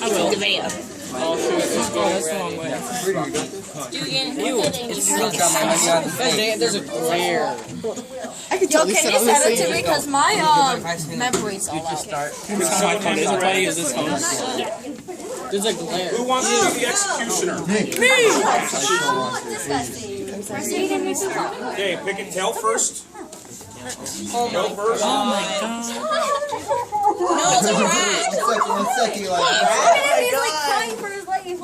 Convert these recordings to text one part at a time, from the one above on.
I will. The video. Oh, that's the wrong way. There's a glare. I can tell Yo, can you send it to me? Because my memory's all out. Is this home? There's a glare. Who wants to be the executioner? Okay, pick and tail first. Tail first. Oh my god. No, it's a rat. One second, you're like, He's like crying for his life. yo.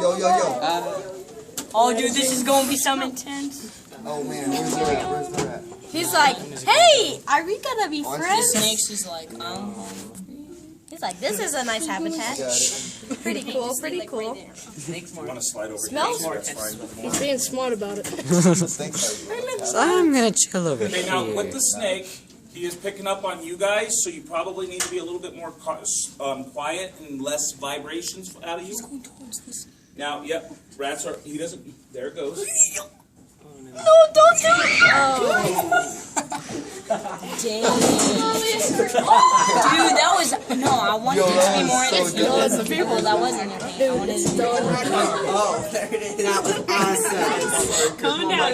Oh, dude, this is gonna be some intense. Oh man, where's the rat? Where's the rat? He's like, hey, are we gonna be friends? Snakes is like, He's like, this is a nice habitat. Pretty cool, pretty cool. You want to slide over Smells here? That's fine. He's being smart about it. So I'm gonna chill over Okay, here. now with the snake, he is picking up on you guys, so you probably need to be a little bit more quiet and less vibrations out of you. Now, yep, rats are. He doesn't. There it goes. No, don't do it! damn. Dude, that was, no, I wanted it to be more entertaining. Well, that wasn't entertaining. I wanted it to be Oh, there it is. That was awesome. coming down.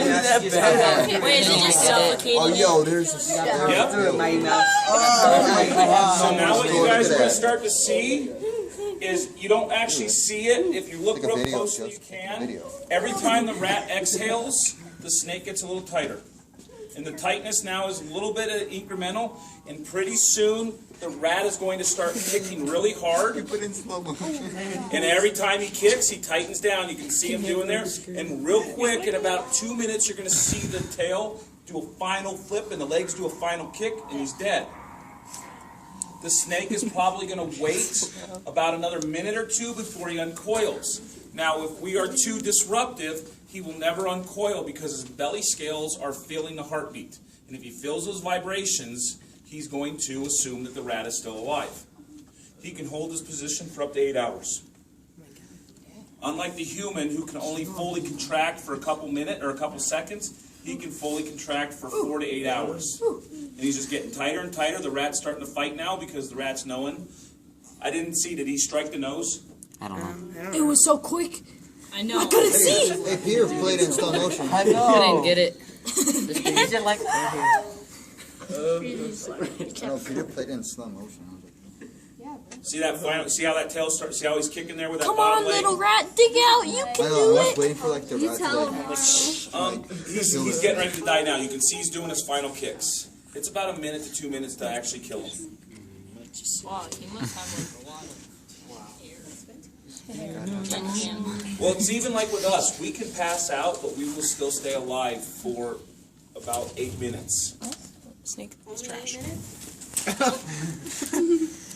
Wait, is it just suffocating? Oh, yo, there's a Yep. through my mouth. So now what you guys are going to start to see is you don't actually see it. If you look Take a real video, closely, you Joseph. Take a can. video. Every time the rat exhales, the snake gets a little tighter. And the tightness now is a little bit incremental, and pretty soon the rat is going to start kicking really hard. You put in slow motion. And every time he kicks, he tightens down. You can see him doing there. And real quick, in about 2 minutes, you're going to see the tail do a final flip and the legs do a final kick, and he's dead. The snake is probably going to wait about another minute or two before he uncoils. Now, if we are too disruptive, he will never uncoil because his belly scales are feeling the heartbeat. And if he feels those vibrations, he's going to assume that the rat is still alive. He can hold his position for up to 8 hours. Unlike the human who can only fully contract for a couple minutes or a couple seconds, he can fully contract for 4 to 8 hours. And he's just getting tighter and tighter. The rat's starting to fight now because the rat's knowing. I didn't see, did he strike the nose? I don't know. It was so quick. I know. Hey, Peter played in slow motion. I didn't get it. Is it like No, Peter played in slow motion. See that final, see how that tail starts, see how he's kicking there with that Come bottom on, leg? little rat, dig out. You I can know, I do was it. waiting for like the rat to like, He's getting ready to die now. You can see he's doing his final kicks. It's about a minute to 2 minutes to actually kill him. wow, he must have like a lot of Well, it's even like with us. We can pass out, but we will still stay alive for about 8 minutes. Snake. It's trash.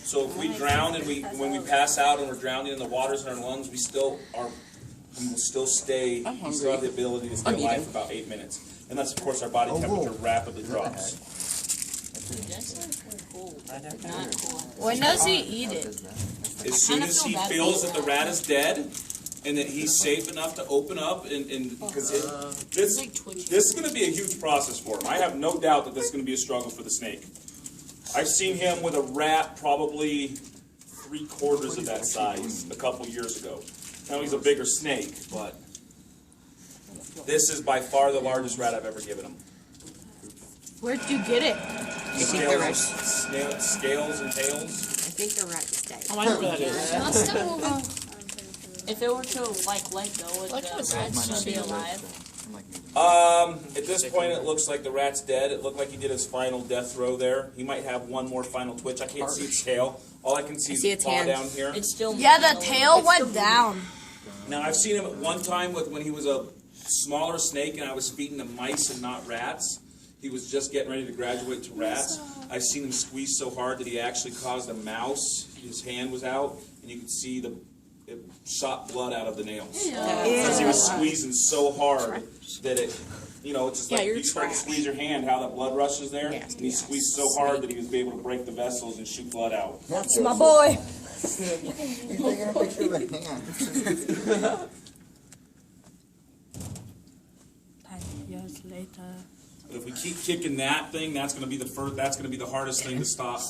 So if we drown and when we pass out and we're drowning in the waters in our lungs, we will still stay. We still have the ability to stay alive for about 8 minutes, unless of course our body temperature rapidly drops. When does he eat it? As soon as he feels that the rat is dead and that he's safe enough to open up, and because this is going to be a huge process for him. I have no doubt that this is going to be a struggle for the snake. I've seen him with a rat probably 3/4 of that size a couple years ago. Now he's a bigger snake, but this is by far the largest rat I've ever given him. Where'd you get it? Scales and tails. I think the rat is dead. Oh, I know where that is. If it were to like let go, would the rat still be alive? At this point, it looks like the rat's dead. It looked like he did his final death throw there. He might have one more final twitch. I can't see its tail. All I can see is see the its paw hand. down here. It's still Yeah, the tail went down. Now, I've seen him at one time when he was a smaller snake and I was feeding him mice and not rats. He was just getting ready to graduate to rats. I've seen him squeeze so hard that he actually caused a mouse. His hand was out, and you could see it shot blood out of the nails. Because he was squeezing so hard that it, it's just like you start to squeeze your hand, how that blood rushes there. And he squeezed so hard that he was able to break the vessels and shoot blood out. That's my boy. He's taking a picture of the hand. 10 years later. But if we keep kicking that thing, that's going to be the hardest thing to stop.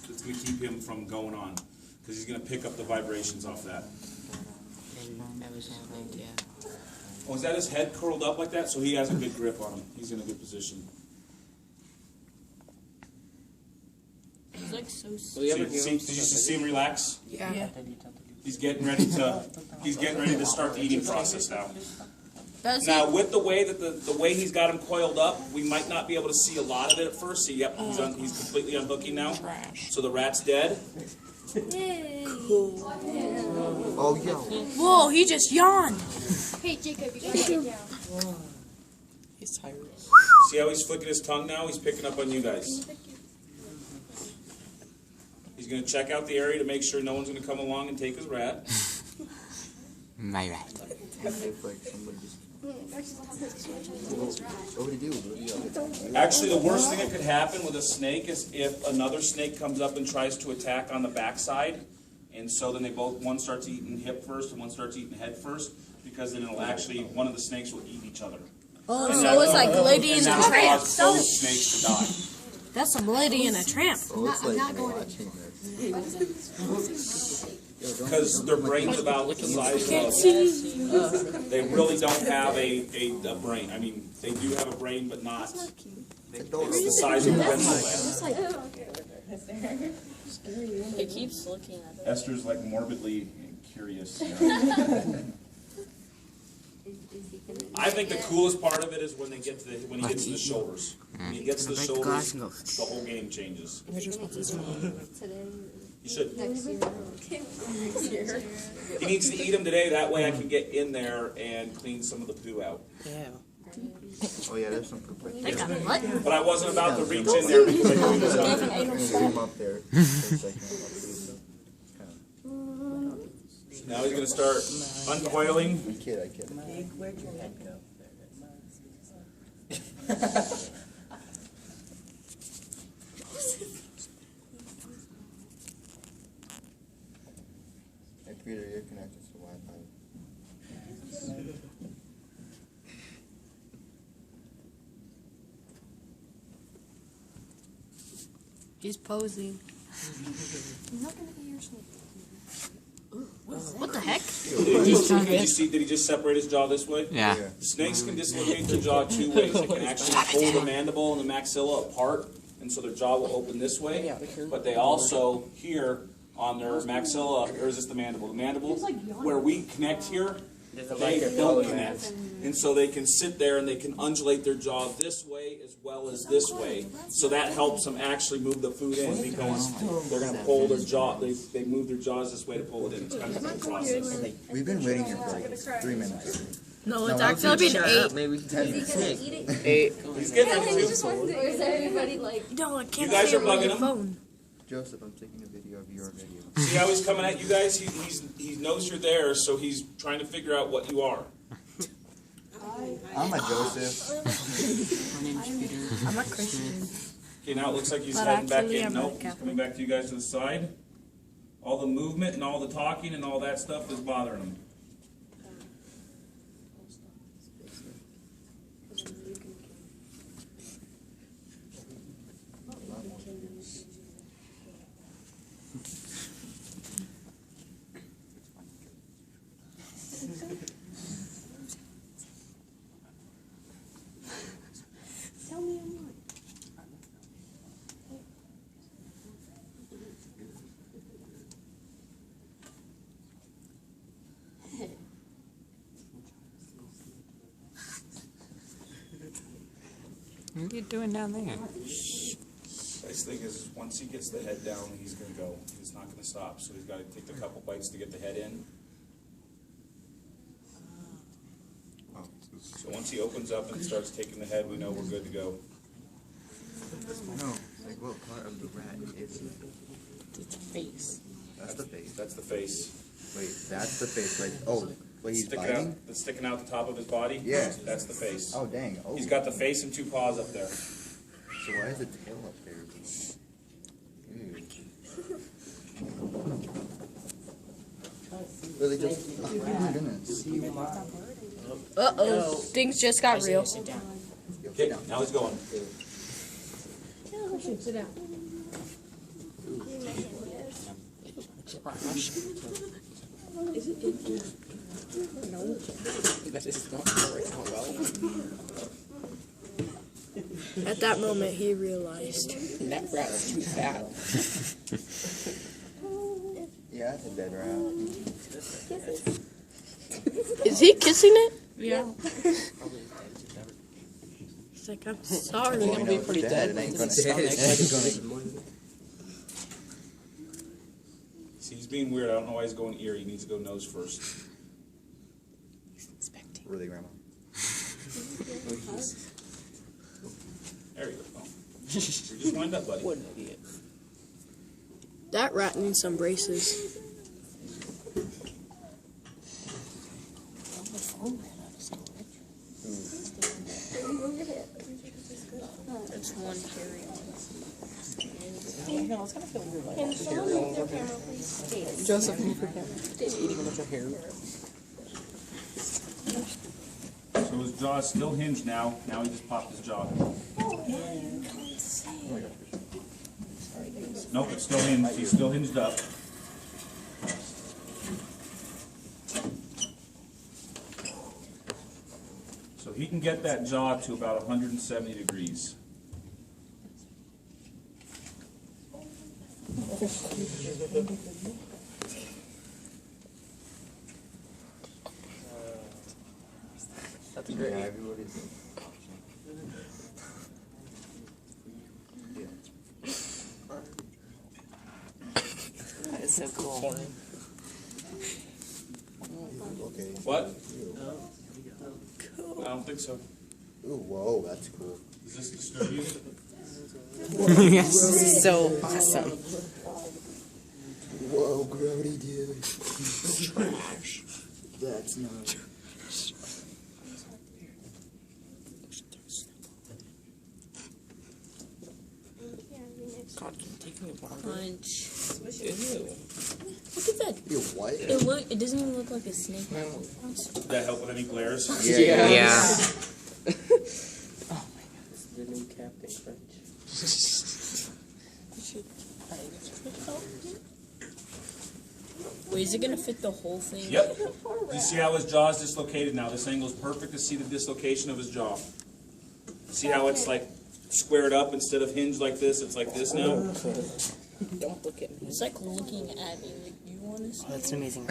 That's going to keep him from going on. because he's going to pick up the vibrations off that. Oh, is that his head curled up like that? So he has a good grip on him. He's in a good position. He's like so Did you see him relax? Yeah. He's getting ready to start the eating process now. Does Now, with the way that the way he's got him coiled up, we might not be able to see a lot of it at first. See, yep, he's completely unhooking now. So the rat's dead. Oh, yo. Whoa, he just yawned. Hey, Jacob, you gotta get down. He's tired. See how he's flicking his tongue now? He's picking up on you guys. He's going to check out the area to make sure no one's going to come along and take his rat. My rat. What would he do? Actually, the worst thing that could happen with a snake is if another snake comes up and tries to attack on the backside, and so then one starts eating hip first and one starts eating head first, because then it'll actually, one of the snakes will eat each other. Oh, And so that- it's like Lady and and a that will Tramp. cause those snakes to die. That's some Lady and a Tramp. Oh, it's I'm like not going watching this. Because their brain's about the size of they really don't have a brain. I mean, they do have a brain, but not. It's the size of a pencil lead. He keeps looking at it. Esther's like morbidly curious. I think the coolest part of it is when he gets to the shoulders. When he gets to the shoulders, the whole game changes. today, You should. next year. He needs to eat them today. That way, I can get in there and clean some of the poo out. Yeah. Oh, yeah, there's some poop right They there. got what? But I wasn't about to reach in there because I knew he was hungry. Leave him up there for a second. Now he's going to start uncoiling. I kid. Where'd your head go? Hey, Peter, you're connected to Wi-Fi. He's posing. I'm not gonna eat your snake. What the heck? Did he just separate his jaw this way? Yeah. Snakes can dislocate their jaw two ways. They can actually pull the mandible and the maxilla apart, and so their jaw will open this way. But they also, here on their maxilla, or is this the mandible? The mandible, where we connect here, they don't connect. And so they can sit there and they can undulate their jaw this way as well as this way. So that helps them actually move the food in, because they're going to pull their jaw, they move their jaws this way to pull it in. It's kind of a cool process. We've been waiting here for like 3 minutes. No, it's actually been 8. Maybe we can tell you. Is he gonna eat it? 8. He's getting ready He to. just wants to. Or is everybody like? No, I can't You guys see are it on bugging your him? phone. Joseph, I'm taking a video of your video. See how he's coming at you guys? He knows you're there, so he's trying to figure out what you are. I'm a Joseph. I'm a Christian. Okay, now it looks like he's But heading back actually, in. I'm Nope, not he's Catholic. coming back to you guys to the side. All the movement and all the talking and all that stuff is bothering him. Tell me I'm not. What are you doing down there? Nice thing is, once he gets the head down, he's going to go. He's not going to stop, so he's got to take a couple bites to get the head in. So once he opens up and starts taking the head, we know we're good to go. No, like what part of the rat is it? It's face. That's the face. That's the face. Wait, that's the face. Like, oh, wait, he's biting? That's sticking out the top of his body? Yeah. That's the face. Oh, dang. Oh. He's got the face and two paws up there. So why is the tail up there? Ew. Really just, oh my goodness. Uh-oh. Things just got real. Okay, now he's going. Sit down. trash. No. That is not working out well. At that moment, he realized. That rat's too fat. Yeah, it's a dead rat. Is he kissing it? Yeah. He's like, I'm sorry. It'll be pretty dead. It ain't gonna See, he's being weird. I don't know why he's going ear. He needs to go nose first. Really, Grandma? There you go. Oh. You just wind up, buddy. What an idiot. That rat needs some braces. That's one cherry. Yeah, it's gonna feel weird. Like Can someone move their camera, please? Joseph, move your camera. He's eating a bunch of hair. So his jaw is still hinged now. Now he just popped his jaw. Nope, it's still hinged. He's still hinged up. So he can get that jaw to about 170 degrees. That's great. Yeah, everybody's. That is so cool. Okay. What? I don't think so. Ooh, whoa, that's cool. Does this disturb you? Yes. So awesome. Whoa, Grody, dude. Trash. That's not. God, can you take me longer? Punch. Ew. Look at that. You what? It doesn't even look like a snake. No. Did that help with any glares? Yeah. Oh my god, this is the new Captain Crunch. Wait, is it gonna fit the whole thing? Yep. You see how his jaw is dislocated now? This angle is perfect to see the dislocation of his jaw. See how it's like squared up instead of hinged like this? It's like this now. Don't look at me. It's like looking at me like you want to see. Oh, that's amazing.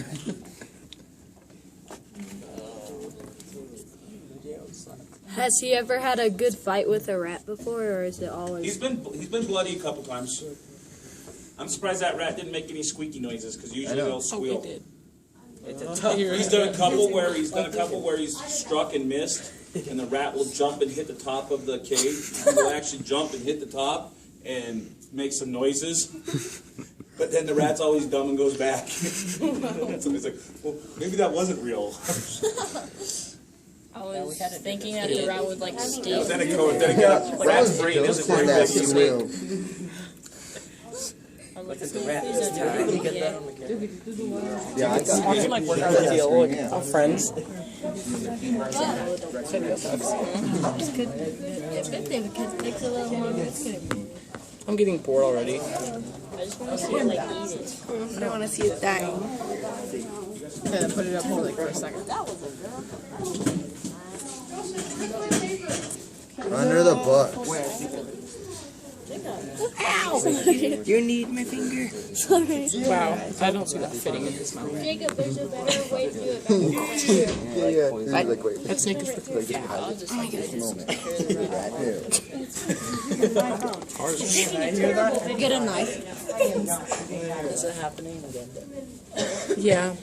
Has he ever had a good fight with a rat before, or is it He's always? been bloody a couple times. I'm surprised that rat didn't make any squeaky noises because usually they'll Oh, squeal. he did. It's a tough He's done a couple where he's struck and missed, and the rat will jump and hit the top of the cage. He will actually jump and hit the top and make some noises. But then the rat's always dumb and goes back. Somebody's like, well, maybe that wasn't real. I was thinking that the rat would like stay. Then again, rat's brain isn't very big. He's like, Look at the rat this time. Can you get that on the camera? Yeah, I got It's like we're on the deal. Look, our friends. I'm getting bored already. I just want to see it like eat it. I want to see it dying. Yeah, put it up for like for a second. under the butt. You need my finger. Wow, I don't see that fitting in his mouth. Jacob, there's a better way to do it. Yeah. Like, wait. That snake is freaking fat. Get a knife. Is it happening again? Yeah.